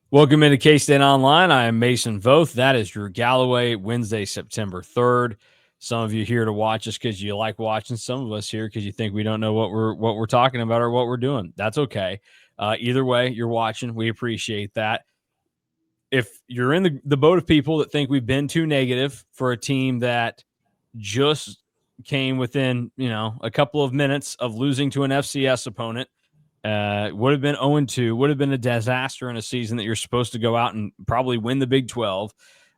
Welcome into K-StateOnline. I am Mason Voth. That is Drew Galloway. Wednesday, September 3rd. Some of you here to watch us because you like watching. Some of us here because you think we don't know what we're talking about or what we're doing. That's okay. Either way, you're watching. We appreciate that. If you're in the boat of people that think we've been too negative for a team that just came within, a couple of minutes of losing to an FCS opponent, would have been 0-2, would have been a disaster in a season that you're supposed to go out and probably win the Big 12.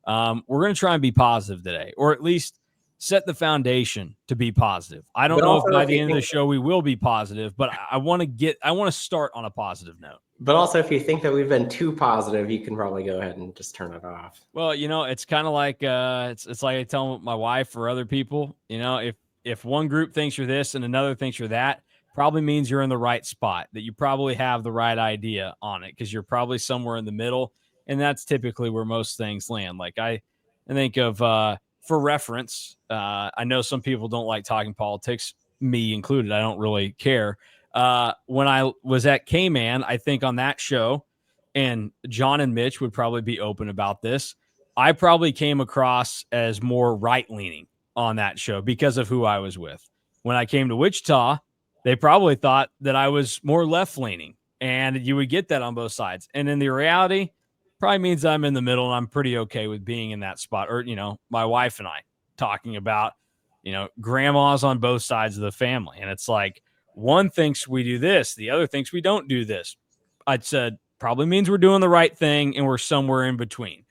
We're going to try and be positive today, or at least set the foundation to be positive. I don't But know if also, by if the you end of the think, show we will be positive, but I want to start on a positive note. but also if you think that we've been too positive, you can probably go ahead and just turn it off. Well, it's kind of like it's like I tell my wife or other people, if one group thinks you're this and another thinks you're that, probably means you're in the right spot, that you probably have the right idea on it because you're probably somewhere in the middle, and that's typically where most things land. Like I think of for reference, I know some people don't like talking politics, me included. I don't really care. When I was at K-Man, I think on that show, and John and Mitch would probably be open about this, I probably came across as more right leaning on that show because of who I was with. When I came to Wichita, they probably thought that I was more left leaning, and you would get that on both sides. And in the reality, probably means I'm in the middle and I'm pretty okay with being in that spot. Or, my wife and I talking about, grandmas on both sides of the family. And it's like one thinks we do this, the other thinks we don't do this. I said, probably means we're doing the right thing and we're somewhere in between.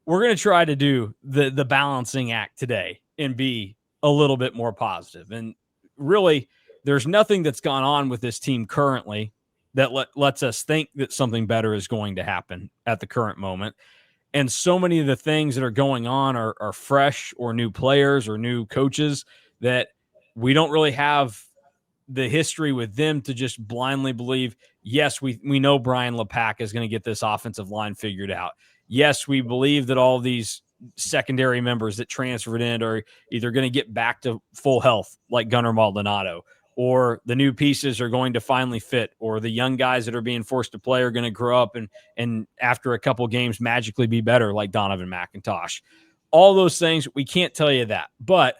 We're going to try to do the balancing act today and be a little bit more positive. And really, there's nothing that's gone on with this team currently that lets us think that something better is going to happen at the current moment. And so many of the things that are going on are fresh or new players or new coaches that we don't really have the history with them to just blindly believe, yes, we know Brian LePack is going to get this offensive line figured out. Yes, we believe that all these secondary members that transferred in are either going to get back to full health like Gunnar Maldonado, or the new pieces are going to finally fit, or the young guys that are being forced to play are going to grow up and after a couple games magically be better like Donovan McIntosh. All those things, we can't tell you that. But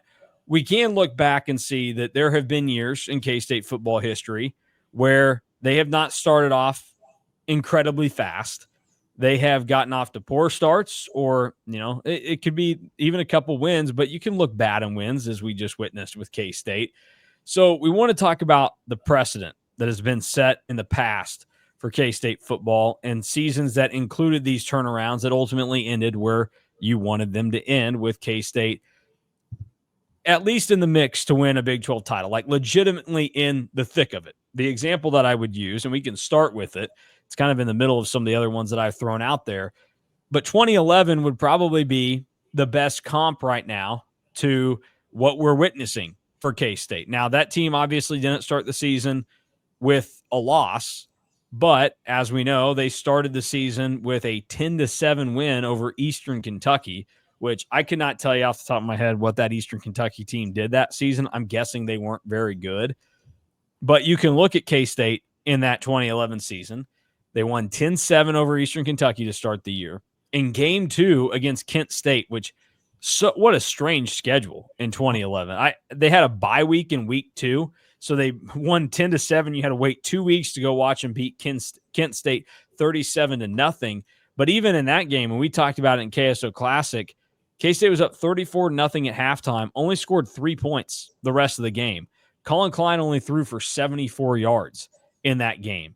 we can look back and see that there have been years in K-State football history where they have not started off incredibly fast. They have gotten off to poor starts, or, it could be even a couple wins, but you can look bad in wins, as we just witnessed with K-State. So we want to talk about the precedent that has been set in the past for K-State football and seasons that included these turnarounds that ultimately ended where you wanted them to end, with K-State at least in the mix to win a Big 12 title, like legitimately in the thick of it. The example that I would use, and we can start with it, it's kind of in the middle of some of the other ones that I've thrown out there, but 2011 would probably be the best comp right now to what we're witnessing for K-State. Now, that team obviously didn't start the season with a loss, but as we know, they started the season with a 10-7 win over Eastern Kentucky, which I could not tell you off the top of my head what that Eastern Kentucky team did that season. I'm guessing they weren't very good. But you can look at K-State in that 2011 season. They won 10-7 over Eastern Kentucky to start the year. In game 2 against Kent State, which what a strange schedule in 2011. They had a bye week in week 2, so they won 10-7. You had to wait 2 weeks to go watch them beat Kent State 37-0. But even in that game, and we talked about it in KSO Classic, K-State was up 34-0 at halftime, only scored 3 points the rest of the game. Colin Klein only threw for 74 yards in that game.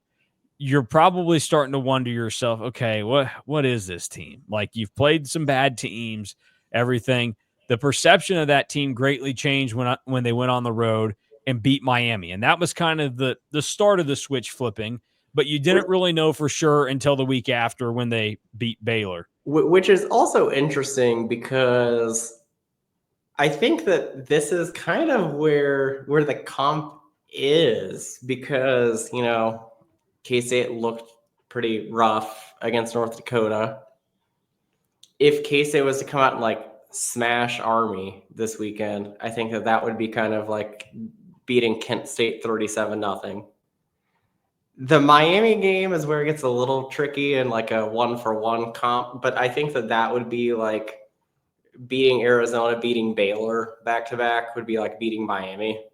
You're probably starting to wonder yourself, okay, what is this team? Like, you've played some bad teams, everything. The perception of that team greatly changed when they went on the road and beat Miami. And that was kind of the start of the switch flipping, but you didn't really know for sure until the week after when they beat Baylor. Which is also interesting because I think that this is kind of where the comp is, because, K-State looked pretty rough against North Dakota. If K-State was to come out and like smash Army this weekend, I think that would be kind of like beating Kent State 37-0. The Miami game is where it gets a little tricky and like a 1-for-1 comp, but I think that would be like beating Arizona, beating Baylor back to back would be like beating Miami.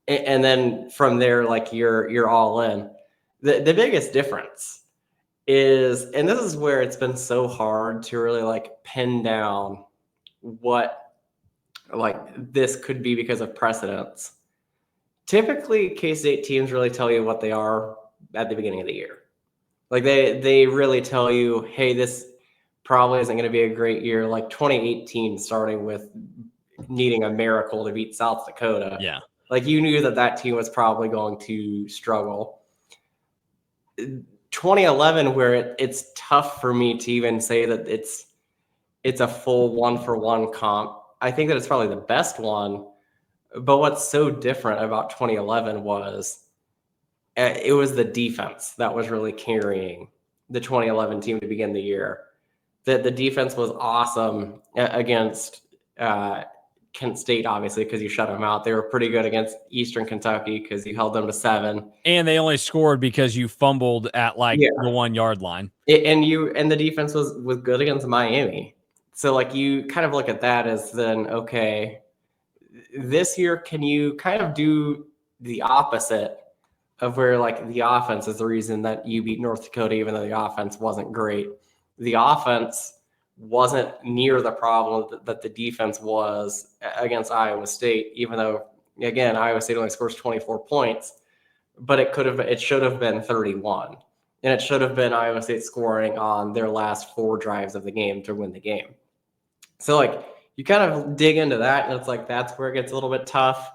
And then from there, like you're all in. The biggest difference is, and this is where it's been so hard to really like pin down what like this could be because of precedents. Typically, K-State teams really tell you what they are at the beginning of the year. Like they really tell you, hey, this probably isn't going to be a great year. Like 2018, starting with needing a miracle to beat South Dakota. Yeah. Like you knew that team was probably going to struggle. 2011, where it's tough for me to even say that it's a full 1-for-1 comp. I think that it's probably the best one. But what's so different about 2011 was it was the defense that was really carrying the 2011 team to begin the year. The defense was awesome against Kent State, obviously, because you shut them out. They were pretty good against Eastern Kentucky because you held them to 7. And they only scored because you fumbled at like the 1-yard line. And the defense was good against Miami. So like you kind of look at that as then, okay, this year, can you kind of do the opposite of where like the offense is the reason that you beat North Dakota, even though the offense wasn't great? The offense wasn't near the problem that the defense was against Iowa State, even though, again, Iowa State only scores 24 points, but it should have been 31. And it should have been Iowa State scoring on their last 4 drives of the game to win the game. So like you kind of dig into that, and it's like that's where it gets a little bit tough.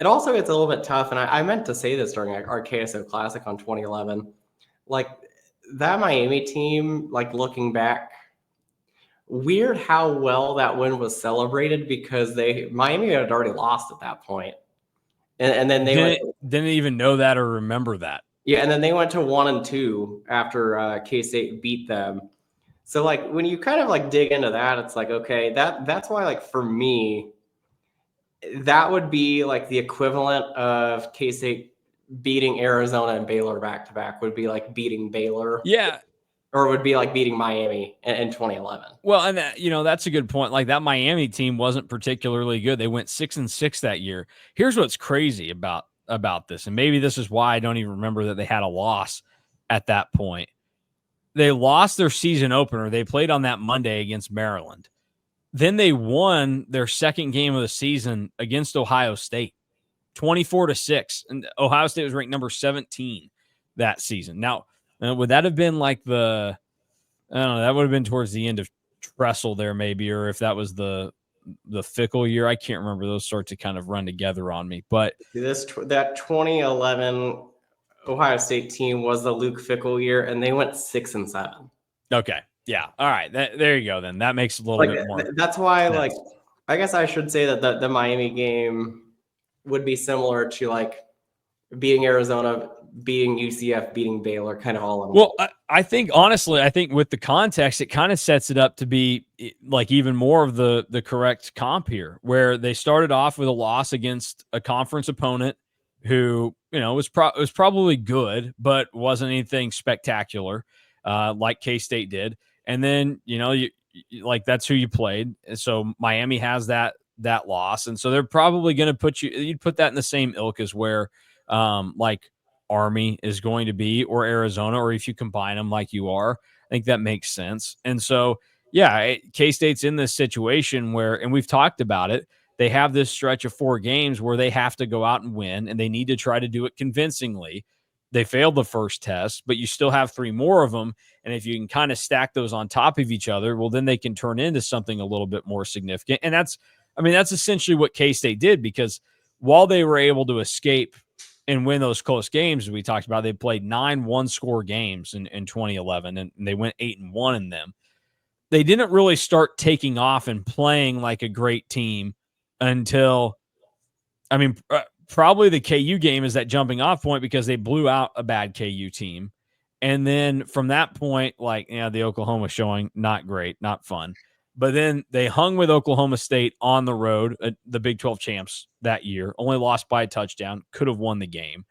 It also gets a little bit tough, and I meant to say this during our KSO Classic on 2011. Like that Miami team, like looking back, weird how well that win was celebrated because Miami had already lost at that point. And then they didn't even know that or remember that. Yeah, and then they went to 1-2 after K-State beat them. So like when you kind of like dig into that, it's like, okay, that's why like for me, that would be like the equivalent of K-State beating Arizona and Baylor back to back would be like beating Baylor. Yeah. Or it would be like beating Miami in 2011. Well, and that's a good point. Like that Miami team wasn't particularly good. They went 6-6 that year. Here's what's crazy about this, and maybe this is why I don't even remember that they had a loss at that point. They lost their season opener. They played on that Monday against Maryland. Then they won their second game of the season against Ohio State, 24-6. And Ohio State was ranked number 17 that season. Now, would that have been like I don't know, that would have been towards the end of Tressel there maybe, or if that was the Fickle year. I can't remember. Those start to kind of run together on me. But that 2011 Ohio State team was the Luke Fickle year, and they went 6-7. Okay. Yeah. All right. There you go. Then that makes a little bit more. That's why, sense. Like, I guess I should say that the Miami game would be similar to like beating Arizona, beating UCF, beating Baylor, kind of all in one. Well, I think honestly, with the context, it kind of sets it up to be like even more of the correct comp here, where they started off with a loss against a conference opponent who was probably good, but wasn't anything spectacular, like K-State did. And then you like that's who you played. So Miami has that loss, and so they're probably going to you'd put that in the same ilk as where like Army is going to be, or Arizona, or if you combine them like you are. I think that makes sense. And so yeah, K-State's in this situation where, and we've talked about it, they have this stretch of 4 games where they have to go out and win, and they need to try to do it convincingly. They failed the first test, but you still have 3 more of them. And if you can kind of stack those on top of each other, well, then they can turn into something a little bit more significant. And that's essentially what K-State did, because while they were able to escape and win those close games, we talked about, they played 9 one-score games in 2011, and they went 8-1 in them. They didn't really start taking off and playing like a great team until, probably the KU game is that jumping off point, because they blew out a bad KU team. And then from that point, the Oklahoma showing, not great, not fun. But then they hung with Oklahoma State on the road, the Big 12 champs that year, only lost by a touchdown, could have won the game.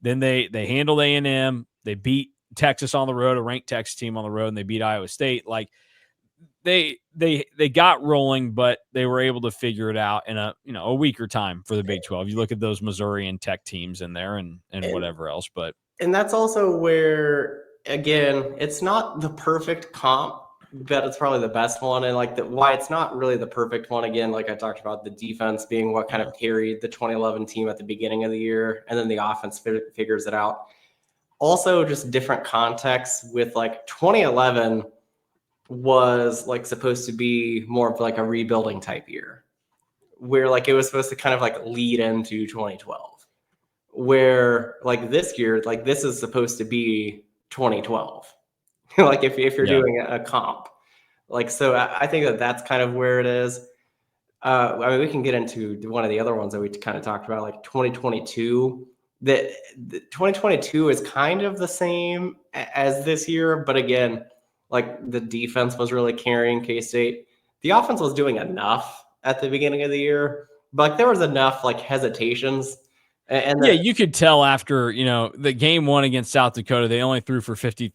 Then they handled A&M. They beat Texas on the road, a ranked Texas team on the road, and they beat Iowa State. Like they got rolling, but they were able to figure it out in a weaker time for the Big 12. You look at those Missouri and Tech teams in there and whatever else, but that's also where, again, it's not the perfect comp, but it's probably the best one. And like why it's not really the perfect one, again, like I talked about, the defense being what kind of carried the 2011 team at the beginning of the year, and then the offense figures it out. Also, just different contexts with like 2011 was like supposed to be more of like a rebuilding type year, where like it was supposed to kind of like lead into 2012, where like this year, like this is supposed to be 2012. Like if you're doing a comp, like, so I think that's kind of where it is. I mean, we can get into one of the other ones that we kind of talked about, like 2022. That 2022 is kind of the same as this year, but again, like the defense was really carrying K-State. The offense was doing enough at the beginning of the year, but like there was enough like hesitations. And yeah, you could tell after, the game one against South Dakota, they only threw for 50.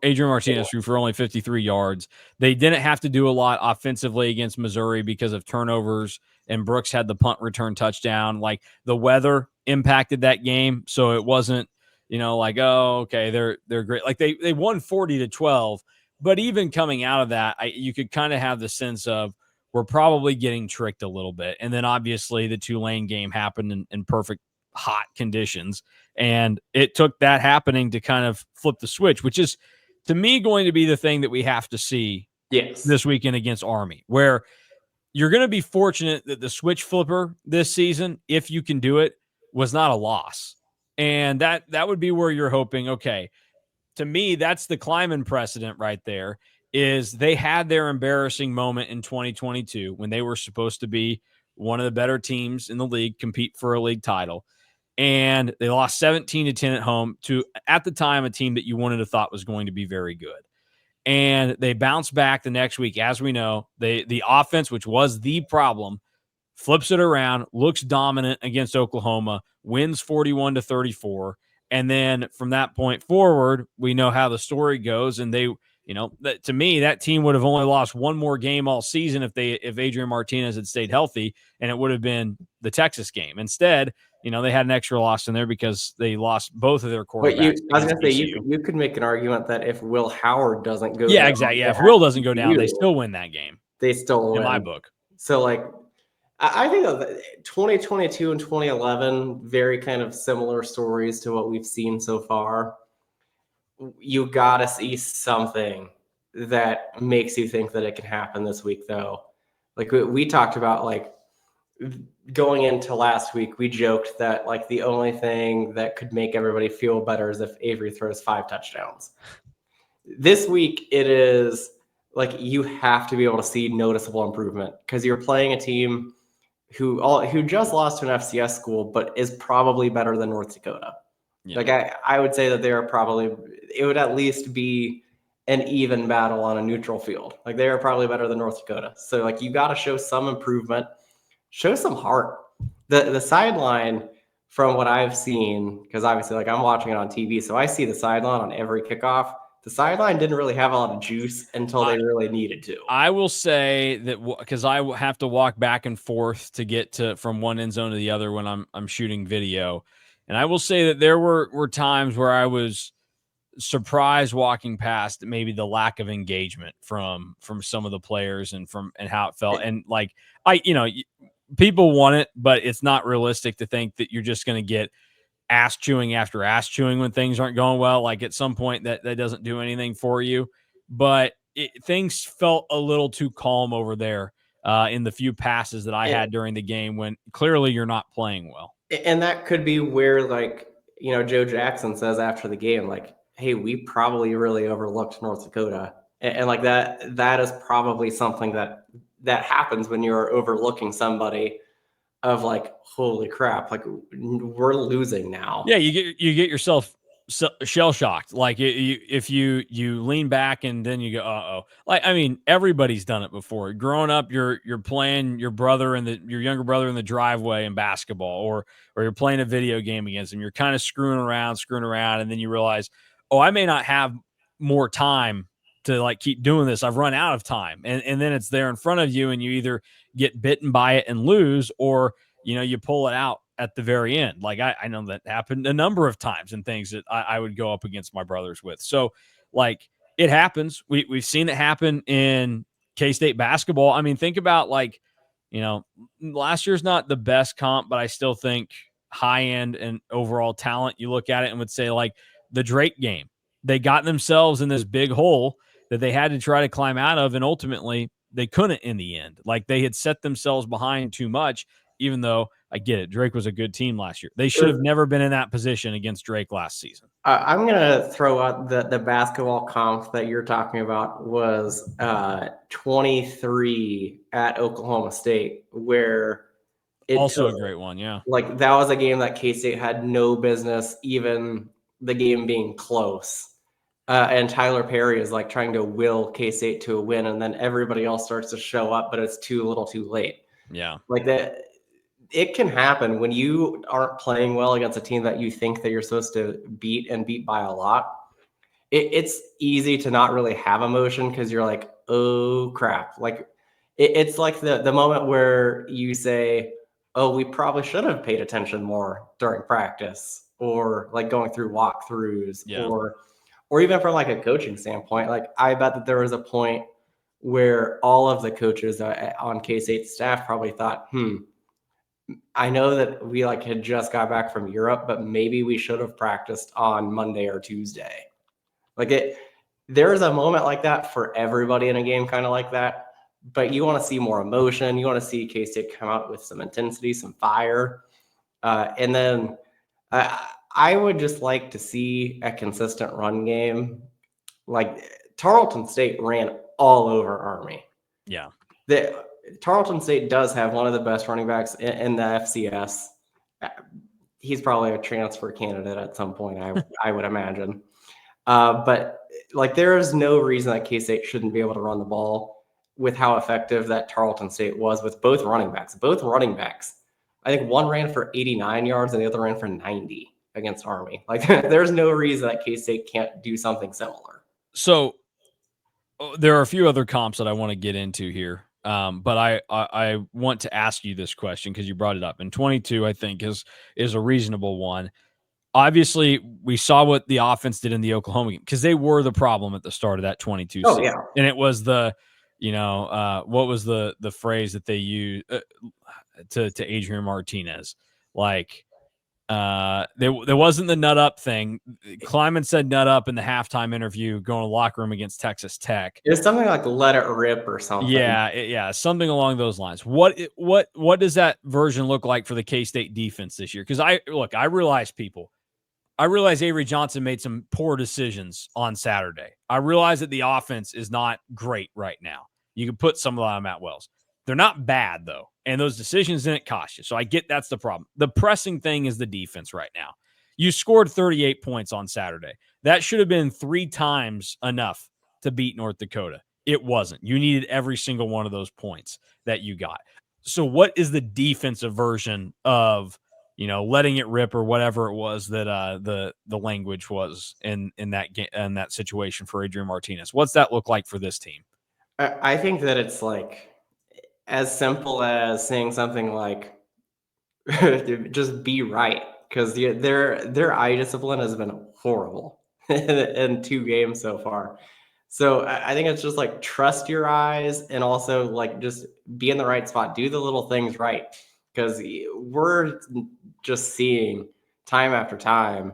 Adrian Martinez threw for only 53 yards. They didn't have to do a lot offensively against Missouri because of turnovers, and Brooks had the punt return touchdown. Like the weather impacted that game, so it wasn't, like, oh, okay, they're great. Like they won 40-12, but even coming out of that, you could kind of have the sense of we're probably getting tricked a little bit. And then obviously the Tulane game happened in perfect hot conditions, and it took that happening to kind of flip the switch, which is to me going to be the thing that we have to see this weekend against Army, where you're going to be fortunate that the switch flipper this season, if you can do it, was not a loss. And that would be where you're hoping, okay, to me, that's the Kleiman precedent right there, is they had their embarrassing moment in 2022 when they were supposed to be one of the better teams in the league, compete for a league title. And they lost 17-10 at home to, at the time, a team that you wanted to thought was going to be very good. And they bounced back the next week. As we know, the offense, which was the problem, flips it around, looks dominant against Oklahoma, wins 41-34. And then from that point forward, we know how the story goes. And they, to me, that team would have only lost one more game all season if Adrian Martinez had stayed healthy, and it would have been the Texas game. Instead, they had an extra loss in there because they lost both of their quarterbacks. I was going to say, you could make an argument that if Will Howard doesn't go down. Exactly. Yeah, if Will doesn't go down, they still win that game. They still win. In my book. So, like, I think of 2022 and 2011, very kind of similar stories to what we've seen so far. You got to see something that makes you think that it can happen this week, though. Like we talked about, like, going into last week, we joked that like the only thing that could make everybody feel better is if Avery throws 5 touchdowns. This week, it is like you have to be able to see noticeable improvement because you're playing a team who just lost to an FCS school, but is probably better than North Dakota. Yeah. Like I would say that it would at least be an even battle on a neutral field. Like they are probably better than North Dakota. So like you got to show some improvement. Show some heart. The sideline, from what I've seen, because obviously like I'm watching it on TV, so I see the sideline on every kickoff. The sideline didn't really have a lot of juice until they really needed to. I will say that because I have to walk back and forth to get from one end zone to the other when I'm shooting video, and I will say that there were times where I was surprised walking past maybe the lack of engagement from some of the players and how it felt. And like people want it, but it's not realistic to think that you're just going to get ass chewing after ass chewing when things aren't going well. Like at some point that doesn't do anything for you, but things felt a little too calm over there in the few passes that I had during the game when clearly you're not playing well. And that could be where, like, Joe Jackson says after the game, like, hey, we probably really overlooked North Dakota. And like that is probably something that happens when you're overlooking somebody of like, holy crap, like we're losing now. Yeah, you get yourself shell shocked. Like if you lean back and then you go, uh oh. Like I mean, everybody's done it before. Growing up, you're playing your brother and your younger brother in the driveway in basketball, or you're playing a video game against him. You're kind of screwing around, and then you realize, oh, I may not have more time to like keep doing this. I've run out of time, and then it's there in front of you, and you either get bitten by it and lose, or you pull it out at the very end. Like I know that happened a number of times and things that I would go up against my brothers with. So like it happens. We've seen it happen in K-State basketball. I mean, think about like, last year's not the best comp, but I still think high end and overall talent, you look at it and would say like the Drake game. They got themselves in this big hole that they had to try to climb out of, and ultimately they couldn't in the end. Like they had set themselves behind too much, even though I get it. Drake was a good team last year. They should have never been in that position against Drake last season. I'm going to throw out the basketball comp that you're talking about was 23 at Oklahoma State, where it also a great one. Yeah. Like that was a game that K-State had no business, even the game being close. And Tyler Perry is like trying to will K-State to a win, and then everybody else starts to show up, but it's too little too late. Yeah. Like that, it can happen when you aren't playing well against a team that you think that you're supposed to beat and beat by a lot. It's easy to not really have emotion because you're like, oh crap. Like it's like the moment where you say, oh, we probably should have paid attention more during practice, or like going through walkthroughs, Yeah. or even from like a coaching standpoint. Like I bet that there was a point where all of the coaches on K-State staff probably thought, I know that we like had just got back from Europe, but maybe we should have practiced on Monday or Tuesday. Like there's a moment like that for everybody in a game, kind of like that. But you want to see more emotion. You want to see K-State come out with some intensity, some fire. And then I would just like to see a consistent run game. Like Tarleton State ran all over Army. Yeah. Tarleton State does have one of the best running backs in the FCS. He's probably a transfer candidate at some point, I would imagine. But like there is no reason that K-State shouldn't be able to run the ball with how effective that Tarleton State was with both running backs. Both running backs, I think one ran for 89 yards and the other ran for 90 against Army. Like there's no reason that K-State can't do something similar. So there are a few other comps that I want to get into here. But I want to ask you this question because you brought it up. And 22, I think, is a reasonable one. Obviously, we saw what the offense did in the Oklahoma game because they were the problem at the start of that 22 season. Yeah. And it was the, what was the phrase that they used to Adrian Martinez? Like, there wasn't the nut up thing. Kleiman said nut up in the halftime interview going to the locker room against Texas Tech. It was something like let it rip or something. Yeah, something along those lines. What does that version look like for the K-State defense this year? Because I realize Avery Johnson made some poor decisions on Saturday. I realize that the offense is not great right now. You can put some of them at Wells. They're not bad, though, and those decisions didn't cost you. So I get that's the problem. The pressing thing is the defense right now. You scored 38 points on Saturday. That should have been 3 times enough to beat North Dakota. It wasn't. You needed every single one of those points that you got. So what is the defensive version of letting it rip or whatever it was that the language was in that situation for Adrian Martinez? What's that look like for this team? I think that it's like as simple as saying something like just be right, because their eye discipline has been horrible in 2 games so far. So I think it's just like trust your eyes and also like just be in the right spot, do the little things right, because we're just seeing time after time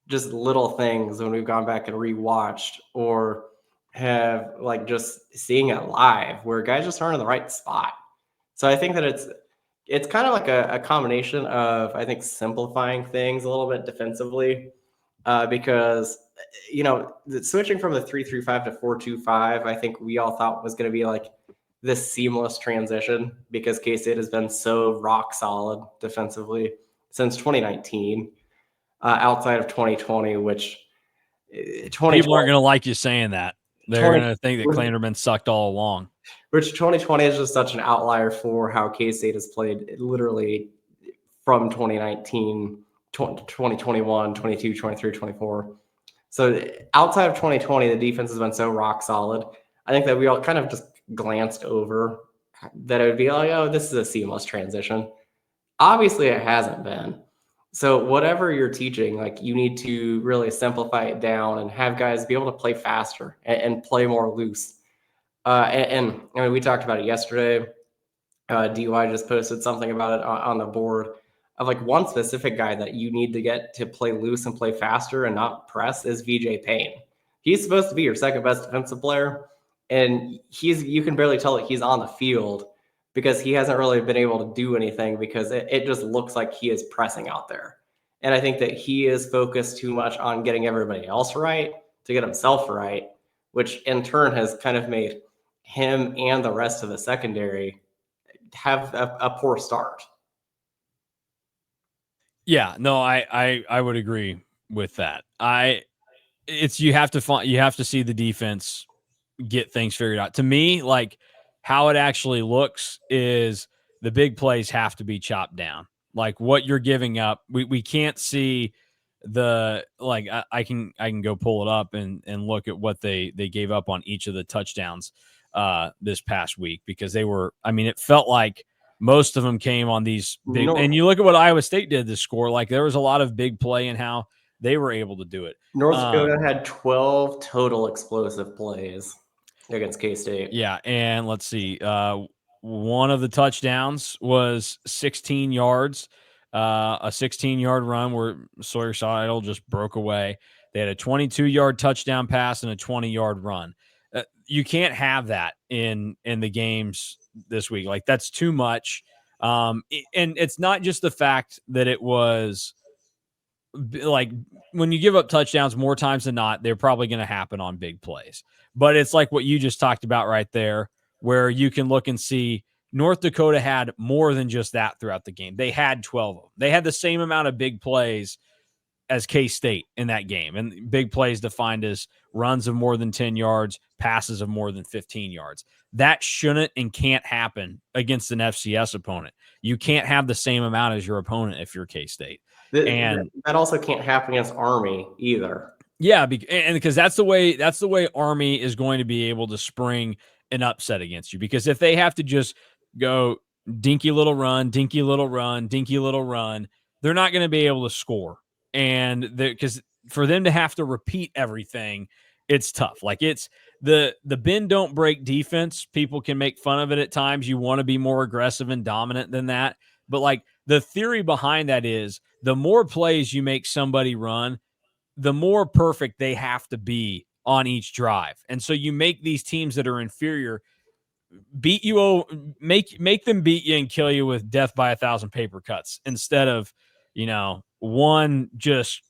just little things when we've gone back and rewatched or have like just seeing it live where guys just aren't in the right spot. So I think that it's kind of like a combination of, I think, simplifying things a little bit defensively, because switching from the 3-3-5 to 4-2-5, I think we all thought was going to be like this seamless transition because K-State has been so rock solid defensively since 2019. outside of 2020, which 2020, People aren't going to like you saying that. They're going to think that Clanderman sucked all along. Which 2020 is just such an outlier for how K-State has played literally from 2019, 2021, 22, 23, 24. So outside of 2020, the defense has been so rock solid. I think that we all kind of just glanced over that it would be like, oh, this is a seamless transition. Obviously, it hasn't been. So whatever you're teaching, like you need to really simplify it down and have guys be able to play faster and play more loose. And I mean, we talked about it yesterday. DY just posted something about it on the board of like one specific guy that you need to get to play loose and play faster and not press is VJ Payne. He's supposed to be your second best defensive player, and you can barely tell that he's on the field because he hasn't really been able to do anything because it just looks like he is pressing out there. And I think that he is focused too much on getting everybody else right to get himself right, which in turn has kind of made him and the rest of the secondary have a poor start. Yeah, no, I would agree with that. You have to see the defense get things figured out. To me, like how it actually looks is the big plays have to be chopped down. Like what you're giving up, we can't see the like I can go pull it up and look at what they gave up on each of the touchdowns this past week because they were, I mean, it felt like most of them came on these big, and you look at what Iowa State did to score, like there was a lot of big play in how they were able to do it. North Dakota had 12 total explosive plays against K-State. Yeah, and let's see. One of the touchdowns was 16 yards, a 16-yard run where Sawyer Seidel just broke away. They had a 22-yard touchdown pass and a 20-yard run. You can't have that in the games this week. Like that's too much. And it's not just the fact that it was like when you give up touchdowns more times than not, they're probably going to happen on big plays. But it's like what you just talked about right there, where you can look and see North Dakota had more than just that throughout the game. They had 12 of them. They had the same amount of big plays as K-State in that game. And big plays defined as runs of more than 10 yards, passes of more than 15 yards. That shouldn't and can't happen against an FCS opponent. You can't have the same amount as your opponent if you're K-State. And that also can't happen against Army either. Yeah, and because that's the way Army is going to be able to spring an upset against you. Because if they have to just go dinky little run, dinky little run, dinky little run, they're not going to be able to score. And because for them to have to repeat everything, it's tough. Like it's the bend don't break defense. People can make fun of it at times. You want to be more aggressive and dominant than that. But like the theory behind that is the more plays you make somebody run, the more perfect they have to be on each drive. And so you make these teams that are inferior beat you, make them beat you and kill you with death by 1,000 paper cuts instead of, one just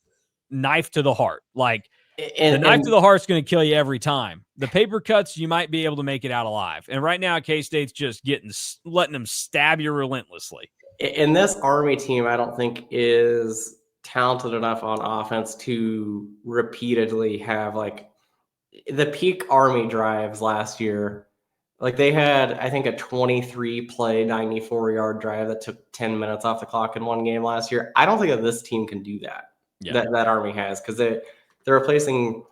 knife to the heart. Like the knife to the heart's going to kill you every time. The paper cuts, you might be able to make it out alive. And right now, K-State's just letting them stab you relentlessly. And this Army team, I don't think is talented enough on offense to repeatedly have like the peak Army drives last year. Like they had, I think, a 23 play, 94-yard drive that took 10 minutes off the clock in one game last year. I don't think that this team can do that. Yeah. That Army has, because they're replacing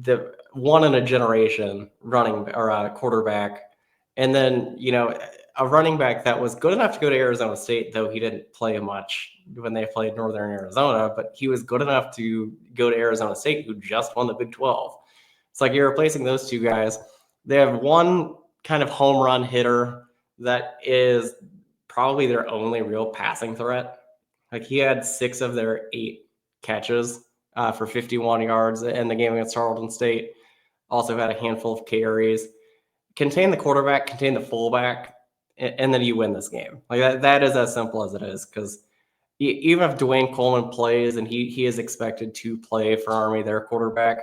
the one in a generation running or a quarterback, and then a running back that was good enough to go to Arizona State, though he didn't play much when they played Northern Arizona, but he was good enough to go to Arizona State, who just won the Big 12. It's like you're replacing those two guys. They have one kind of home run hitter that is probably their only real passing threat. Like he had 6 of their 8 catches for 51 yards in the game against Tarleton State. Also had a handful of carries. Contain the quarterback, contain the fullback, and then you win this game. Like that is as simple as it is, because even if Dwayne Coleman plays and he is expected to play for Army, their quarterback,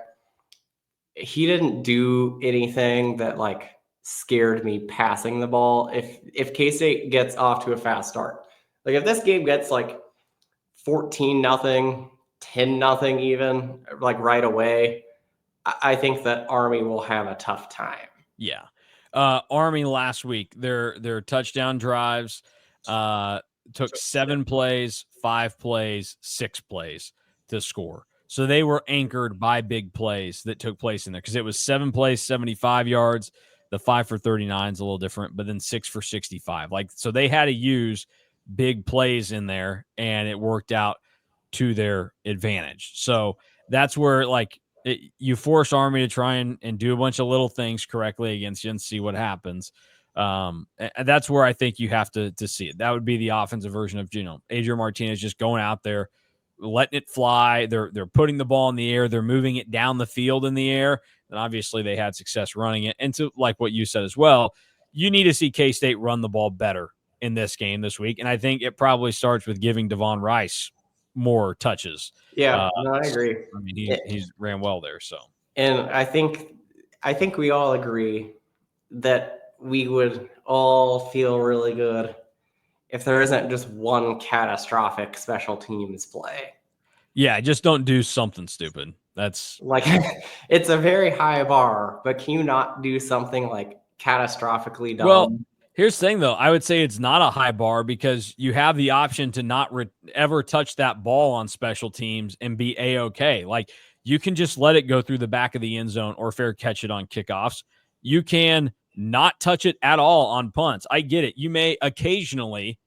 he didn't do anything that like scared me passing the ball. If K-State gets off to a fast start, like if this game gets like 14-0, 10-0 even, like right away, I think that Army will have a tough time. Yeah. Army last week, their touchdown drives took 7 plays, 5 plays, 6 plays to score. So they were anchored by big plays that took place in there because it was 7 plays, 75 yards. The 5 for 39 is a little different, but then 6 for 65. Like, so they had to use big plays in there, and it worked out to their advantage. So that's where, like, you force Army to try and do a bunch of little things correctly against you and see what happens. And that's where I think you have to see it. That would be the offensive version of, Adrian Martinez just going out there, letting it fly. They're putting the ball in the air. They're moving it down the field in the air. And obviously they had success running it. And to like what you said as well, you need to see K-State run the ball better in this game this week. And I think it probably starts with giving Devon Rice more touches. Yeah, no, I agree. I mean, he's ran well there. So, and I think we all agree that we would all feel really good if there isn't just one catastrophic special teams play. Yeah, just don't do something stupid. That's like it's a very high bar, but can you not do something like catastrophically dumb? Well, here's the thing, though. I would say it's not a high bar because you have the option to not ever touch that ball on special teams and be A-okay. Like, you can just let it go through the back of the end zone or fair catch it on kickoffs. You can not touch it at all on punts. I get it. You may occasionally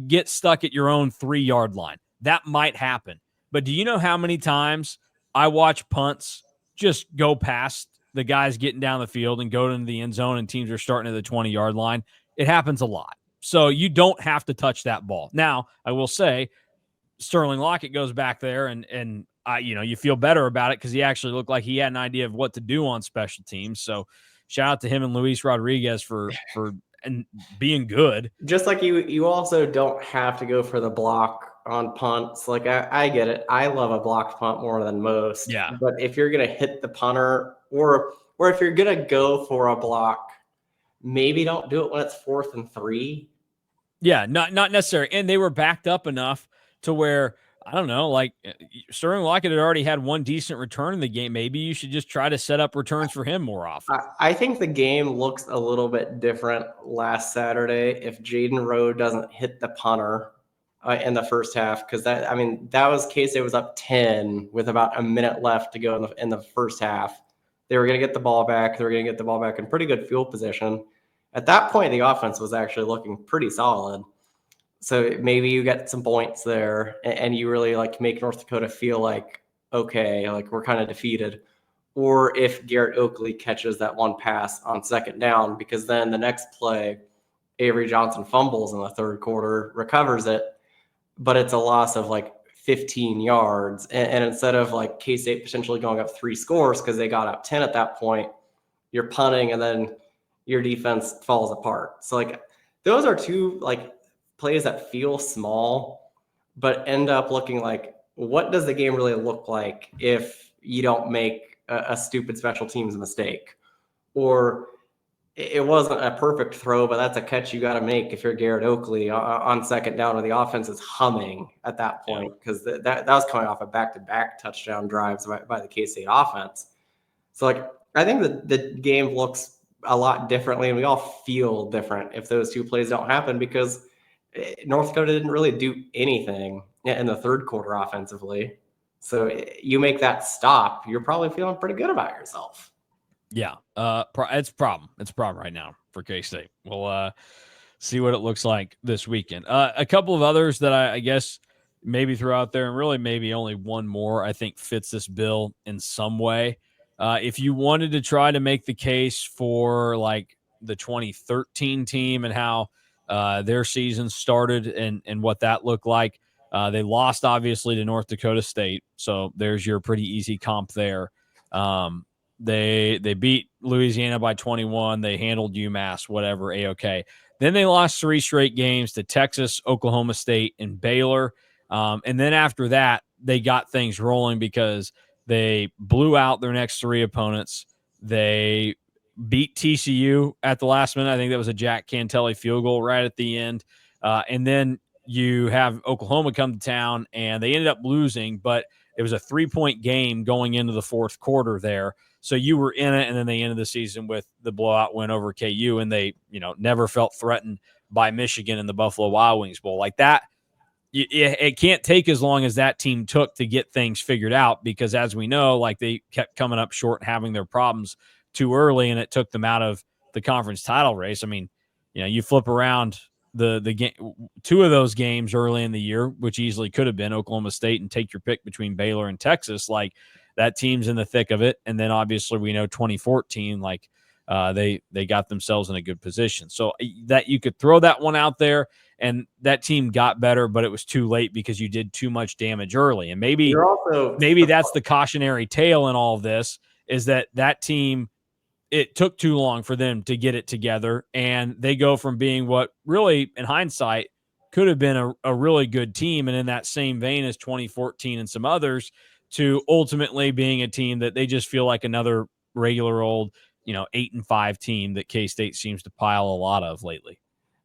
get stuck at your own 3-yard line. That might happen. But do you know how many times I watch punts just go past the guys getting down the field and go into the end zone and teams are starting at the 20-yard line? It happens a lot. So you don't have to touch that ball. Now, I will say, Sterling Lockett goes back there and you feel better about it because he actually looked like he had an idea of what to do on special teams. So shout out to him and Luis Rodriguez for and being good. Just like you also don't have to go for the block on punts. Like, I get it. I love a blocked punt more than most. Yeah. But if you're gonna hit the punter, or if you're gonna go for a block, maybe don't do it when it's 4th and 3. Yeah, not necessary. And they were backed up enough to where, I don't know, like Sterling Lockett had already had one decent return in the game. Maybe you should just try to set up returns for him more often. I think the game looks a little bit different last Saturday if Jaden Rowe doesn't hit the punter in the first half, because that was K-State was up 10 with about a minute left to go in the first half. They were going to get the ball back. They were going to get the ball back in pretty good field position. At that point, the offense was actually looking pretty solid. So maybe you get some points there and you really like make North Dakota feel like, okay, like we're kind of defeated. Or if Garrett Oakley catches that one pass on 2nd down, because then the next play, Avery Johnson fumbles in the 3rd quarter, recovers it, but it's a loss of like 15 yards. And instead of like K-State potentially going up 3 scores because they got up 10 at that point, you're punting and then your defense falls apart. So like those are 2 like plays that feel small, but end up looking like, what does the game really look like if you don't make a stupid special teams mistake? Or it wasn't a perfect throw, but that's a catch you got to make if you're Garrett Oakley on 2nd down, or the offense is humming at that point, because that was coming off of back-to-back touchdown drives by the K-State offense. So like, I think that the game looks a lot differently, and we all feel different if those 2 plays don't happen, because North Dakota didn't really do anything in the 3rd quarter offensively. So you make that stop, you're probably feeling pretty good about yourself. Yeah. It's a problem. It's a problem right now for K-State. We'll see what it looks like this weekend. A couple of others that I guess maybe throw out there, and really maybe only one more, I think fits this bill in some way. If you wanted to try to make the case for like the 2013 team and how their season started and what that looked like, they lost obviously to North Dakota State. So there's your pretty easy comp there. They beat Louisiana by 21. They handled UMass, whatever, A-okay. Then they lost 3 straight games to Texas, Oklahoma State, and Baylor. And then after that, they got things rolling because they blew out their next 3 opponents. They beat TCU at the last minute. I think that was a Jack Cantelli field goal right at the end. And then you have Oklahoma come to town, and they ended up losing, but it was a 3-point game going into the fourth quarter there. So you were in it, and then they ended the season with the blowout win over KU, and they, never felt threatened by Michigan in the Buffalo Wild Wings Bowl. Like that, it can't take as long as that team took to get things figured out, because as we know, like, they kept coming up short and having their problems too early, and it took them out of the conference title race. I mean, you flip around the game, two of those games early in the year, which easily could have been Oklahoma State, and take your pick between Baylor and Texas. Like, that team's in the thick of it. And then obviously we know 2014, like, they got themselves in a good position. So that you could throw that one out there, and that team got better, but it was too late because you did too much damage early. And maybe that's the cautionary tale in all of this, is that team, it took too long for them to get it together, and they go from being what really, in hindsight, could have been a really good team, and in that same vein as 2014 and some others, to ultimately being a team that they just feel like another regular old, 8-5 team that K-State seems to pile a lot of lately.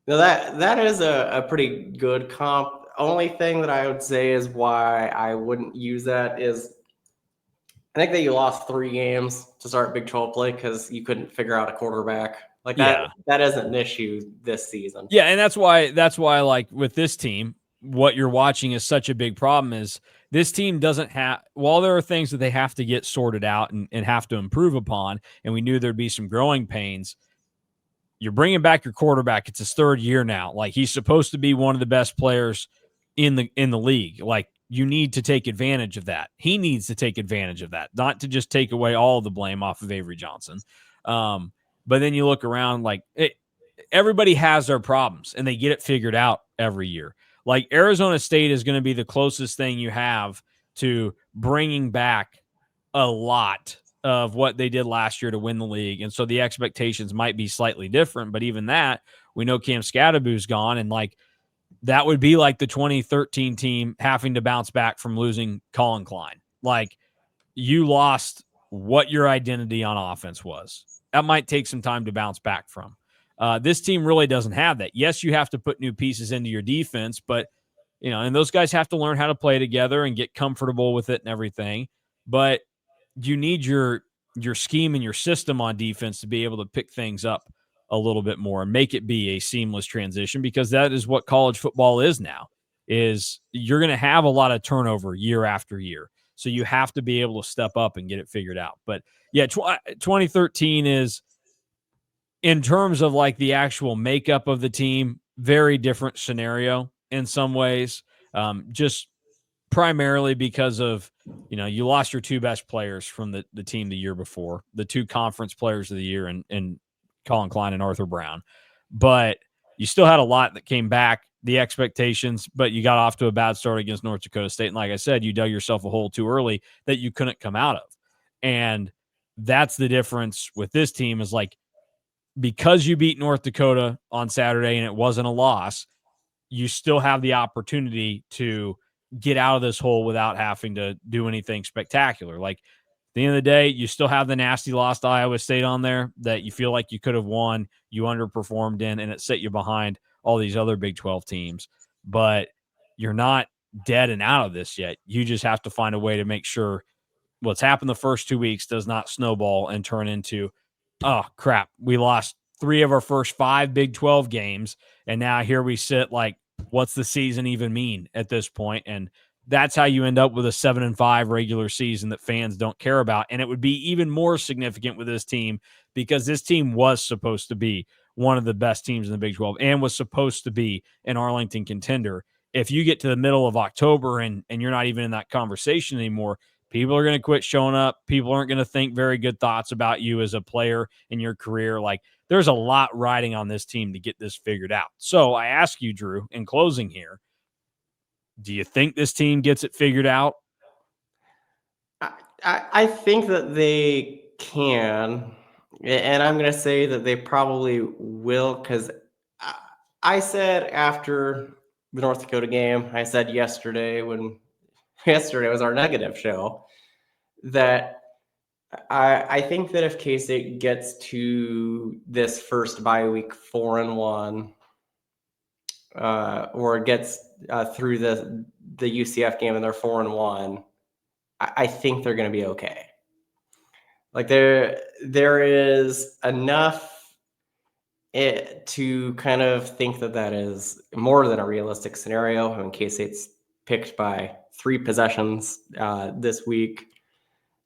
Now that is a pretty good comp. Only thing that I would say is why I wouldn't use that is I think that you lost 3 games to start Big 12 play because you couldn't figure out a quarterback. Like that isn't an issue this season. Yeah, and that's why like with this team, what you're watching is such a big problem. Is this team doesn't have, while there are things that they have to get sorted out and have to improve upon, and we knew there'd be some growing pains. You're bringing back your quarterback. It's his 3rd year now. Like, he's supposed to be one of the best players in the league. Like, you need to take advantage of that. He needs to take advantage of that, not to just take away all of the blame off of Avery Johnson. But then you look around, like, everybody has their problems, and they get it figured out every year. Like, Arizona State is going to be the closest thing you have to bringing back a lot of what they did last year to win the league. And so the expectations might be slightly different, but even that, we know Cam Scadaboo's gone, and like, that would be like the 2013 team having to bounce back from losing Colin Klein. Like, you lost what your identity on offense was. That might take some time to bounce back from. This team really doesn't have that. Yes, you have to put new pieces into your defense, but and those guys have to learn how to play together and get comfortable with it and everything. But you need your scheme and your system on defense to be able to pick things up a little bit more and make it be a seamless transition, because that is what college football is now. Is you're going to have a lot of turnover year after year. So you have to be able to step up and get it figured out. But yeah, 2013 is, in terms of like the actual makeup of the team, very different scenario in some ways. Just primarily because of, you lost your 2 best players from the team the year before, the 2 conference players of the year, and Colin Klein and Arthur Brown. But you still had a lot that came back, the expectations, but you got off to a bad start against North Dakota State. And like I said, you dug yourself a hole too early that you couldn't come out of. And that's the difference with this team, is like, because you beat North Dakota on Saturday and it wasn't a loss, you still have the opportunity to get out of this hole without having to do anything spectacular. Like, at the end of the day, you still have the nasty loss to Iowa State on there that you feel like you could have won, you underperformed in, and it set you behind all these other Big 12 teams. But you're not dead and out of this yet. You just have to find a way to make sure what's happened the first 2 weeks does not snowball and turn into, oh, crap, we lost 3 of our first 5 Big 12 games, and now here we sit like, what's the season even mean at this point? And that's how you end up with a 7-5 regular season that fans don't care about. And it would be even more significant with this team, because this team was supposed to be one of the best teams in the Big 12 and was supposed to be an Arlington contender. If you get to the middle of October and you're not even in that conversation anymore, people are going to quit showing up. People aren't going to think very good thoughts about you as a player in your career. Like, there's a lot riding on this team to get this figured out. So I ask you, Drew, in closing here, do you think this team gets it figured out? I think that they can, and I'm going to say that they probably will, because I said after the North Dakota game, I said yesterday was our negative show, that I think that if K-State gets to this first bye week 4-1, or gets through the UCF game and they're 4-1, I think they're going to be okay. Like there is enough to kind of think that is more than a realistic scenario. I mean, K-State's picked by 3 possessions this week.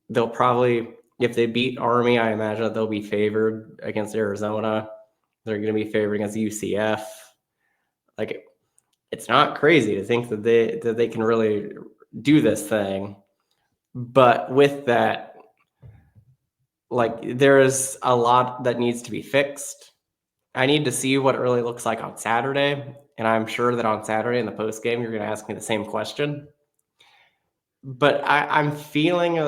They'll probably, if they beat Army, I imagine that they'll be favored against Arizona. They're going to be favored against UCF. Like, it's not crazy to think that they can really do this thing. But with that, like, there is a lot that needs to be fixed. I need to see what it really looks like on Saturday. And I'm sure that on Saturday in the post game, you're going to ask me the same question. But I'm feeling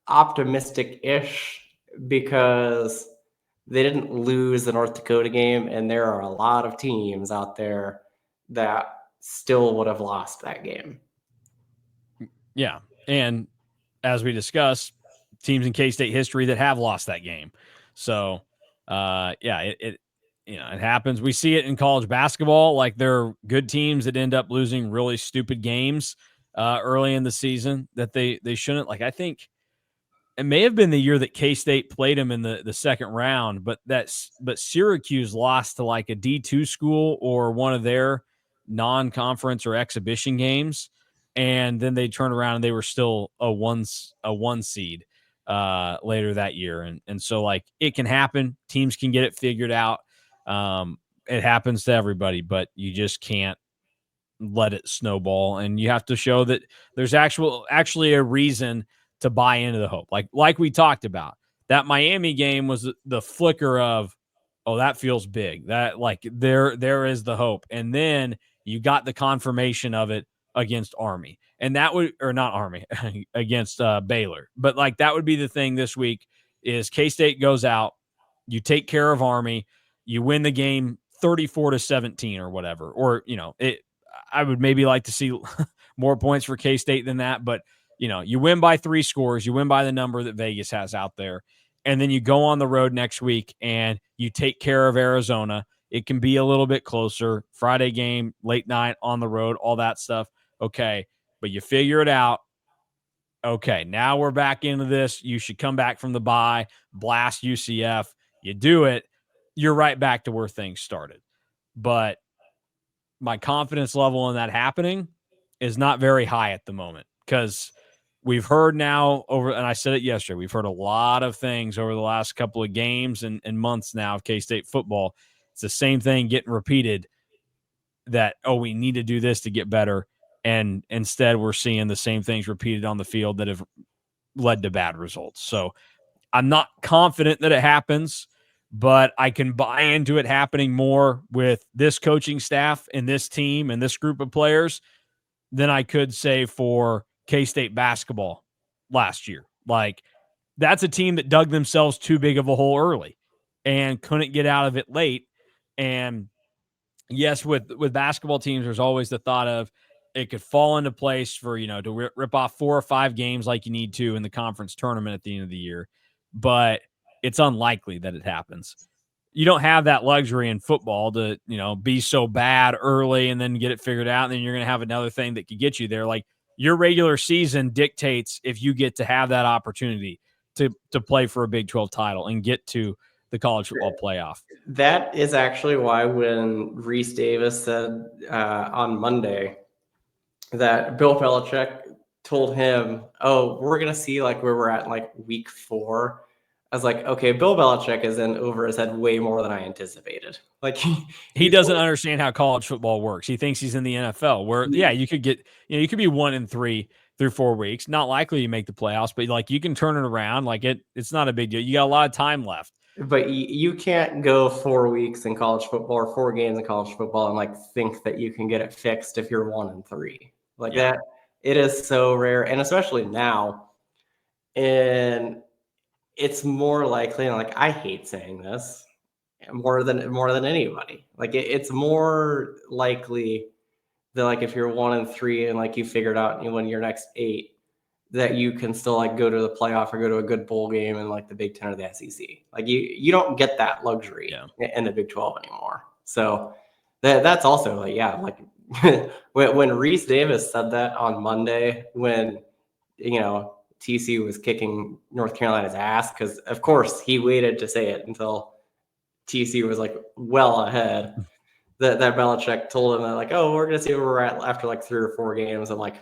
optimistic-ish because they didn't lose the North Dakota game, and there are a lot of teams out there that still would have lost that game. Yeah. And as we discussed, teams in K-State history that have lost that game. So, it happens. We see it in college basketball. Like, there are good teams that end up losing really stupid games early in the season that they shouldn't. Like, I think it may have been the year that K-State played them in the second round, but Syracuse lost to like a D2 school or one of their non-conference or exhibition games, and then they turned around and they were still a one seed later that year, and so like it can happen. Teams can get it figured out. It happens to everybody, but you just can't let it snowball, and you have to show that there's actually a reason to buy into the hope. Like we talked about, that Miami game was the flicker of, oh, that feels big. That like there is the hope. And then you got the confirmation of it against Army. And that would, or not Army, against Baylor. But like that would be the thing this week is K-State goes out, you take care of Army, you win the game 34-17 or whatever. Or, I would maybe like to see more points for K-State than that, but you win by 3 scores, you win by the number that Vegas has out there, and then you go on the road next week and you take care of Arizona. It can be a little bit closer. Friday game, late night on the road, all that stuff. Okay, but you figure it out. Okay, now we're back into this. You should come back from the bye, blast UCF. You do it, you're right back to where things started. But my confidence level in that happening is not very high at the moment because we've heard now and I said it yesterday, we've heard a lot of things over the last couple of games and months now of K-State football. It's the same thing getting repeated that, oh, we need to do this to get better. And instead we're seeing the same things repeated on the field that have led to bad results. So I'm not confident that it happens, but I can buy into it happening more with this coaching staff and this team and this group of players than I could say for K-State basketball last year. Like, that's a team that dug themselves too big of a hole early and couldn't get out of it late. And yes, with basketball teams, there's always the thought of it could fall into place for, to rip off 4 or 5 games like you need to in the conference tournament at the end of the year. But it's unlikely that it happens. You don't have that luxury in football to, be so bad early and then get it figured out. And then you're going to have another thing that could get you there. Like, your regular season dictates if you get to have that opportunity to play for a Big 12 title and get to the college football playoff. That is actually why when Reese Davis said on Monday that Bill Belichick told him, oh, we're going to see like where we're at in like week 4. I was like, okay, Bill Belichick is in over his head way more than I anticipated. Like he doesn't understand how college football works. He thinks he's in the NFL where, you could get, you could be 1-3 through 4 weeks. Not likely you make the playoffs, but like you can turn it around. Like it's not a big deal. You got a lot of time left. But you can't go 4 weeks in college football or 4 games in college football and like think that you can get it fixed if you're 1-3 like that. It is so rare, and especially now. And it's more likely, and like I hate saying this more than anybody. Like it's more likely that like if you're 1-3 and like you figured out you win your next 8, that you can still like go to the playoff or go to a good bowl game in like the Big 10 or the SEC. Like you don't get that luxury in the Big 12 anymore. So that's also like, when Reese Davis said that on Monday, when TCU was kicking North Carolina's ass, because of course he waited to say it until TCU was like well ahead. That Belichick told him that, like, oh, we're gonna see where we're at after like 3 or 4 games. I'm like,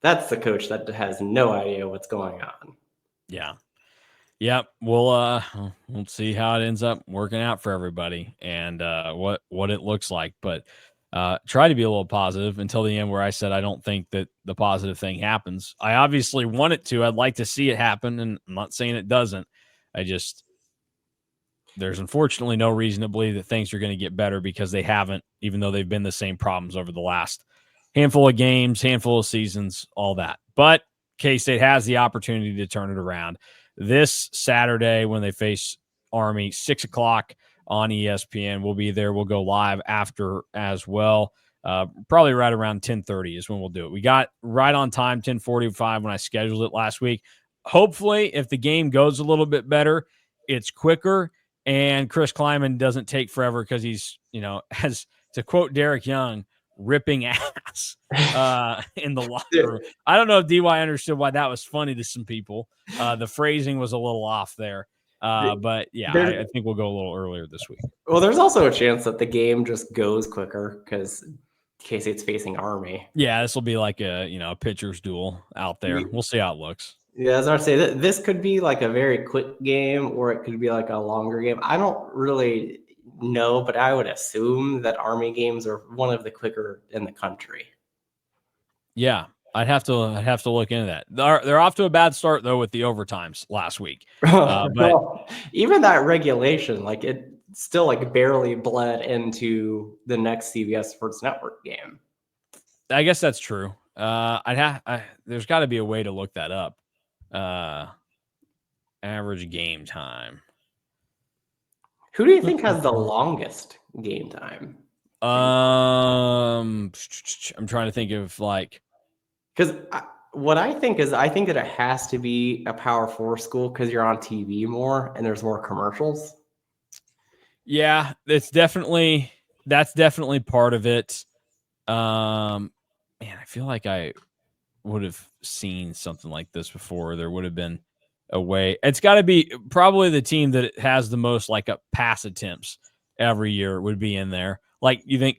that's the coach that has no idea what's going on. Yeah. Yep. We'll see how it ends up working out for everybody and what it looks like. But try to be a little positive until the end, where I said I don't think that the positive thing happens. I obviously want it to. I'd like to see it happen, and I'm not saying it doesn't. There's unfortunately no reason to believe that things are going to get better, because they haven't, even though they've been the same problems over the last handful of games, handful of seasons, all that. But K-State has the opportunity to turn it around this Saturday when they face Army, 6 o'clock on ESPN. We'll be there. We'll go live after as well. Probably right around 10:30 is when we'll do it. We got right on time, 10:45 when I scheduled it last week. Hopefully, if the game goes a little bit better, it's quicker. And Chris Kleiman doesn't take forever, because he's, as to quote Derek Young, ripping ass in the locker room. I don't know if DY understood why that was funny to some people. The phrasing was a little off there. But yeah, I think we'll go a little earlier this week. Well, there's also a chance that the game just goes quicker because K-State's facing Army. Yeah, this will be like a pitcher's duel out there. We'll see how it looks. Yeah, as I say, that this could be like a very quick game, or it could be like a longer game. I don't really know, but I would assume that Army games are one of the quicker in the country. Yeah, I'd have to look into that. They're off to a bad start though with the overtimes last week. But even that regulation, like, it still like barely bled into the next CBS Sports Network game. I guess that's true. There's got to be a way to look that up. Average game time. Who do you think has the longest game time? I'm trying to think of because what I think that it has to be a Power 4 school, because you're on TV more and there's more commercials. Yeah, that's definitely part of it. Man, I feel like I would have seen something like this before. There would have been a way. It's got to be probably the team that has the most pass attempts every year would be in there. Like, you think,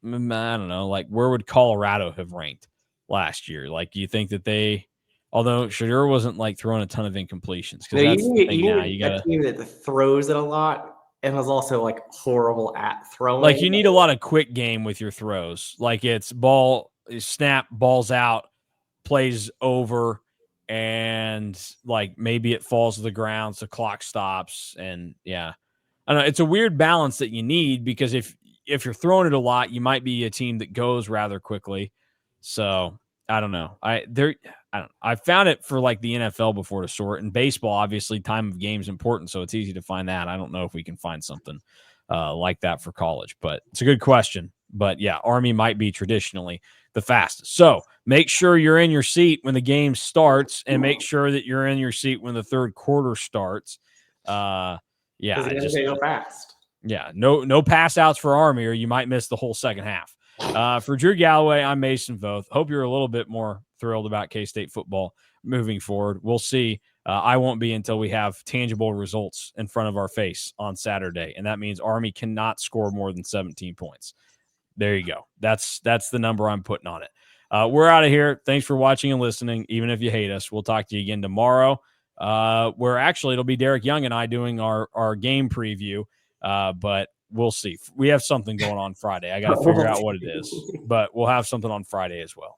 I don't know, like where would Colorado have ranked last year? Like, you think that although Shadur wasn't throwing a ton of incompletions, because that's the thing now. You got a team that throws it a lot and was also horrible at throwing. Like, you need a lot of quick game with your throws. Like, it's ball snap, balls out, plays over, and maybe it falls to the ground, so clock stops. And yeah, I don't know. It's a weird balance that you need, because if you're throwing it a lot, you might be a team that goes rather quickly. So I don't know. I found it for the NFL before to sort. And baseball, obviously, time of game is important, so it's easy to find that. I don't know if we can find something like that for college, but it's a good question. But yeah, Army might be traditionally the fastest. So make sure you're in your seat when the game starts, and make sure that you're in your seat when the third quarter starts. Yeah, just go fast. Yeah, no pass outs for Army, or you might miss the whole second half. For Drew Galloway, I'm Mason Voth. Hope you're a little bit more thrilled about K-State football moving forward. We'll see. I won't be until we have tangible results in front of our face on Saturday, and that means Army cannot score more than 17 points. There you go. That's the number I'm putting on it. We're out of here. Thanks for watching and listening, even if you hate us. We'll talk to you again tomorrow, where actually it'll be Derek Young and I doing our game preview, but we'll see. We have something going on Friday. I got to figure out what it is, but we'll have something on Friday as well.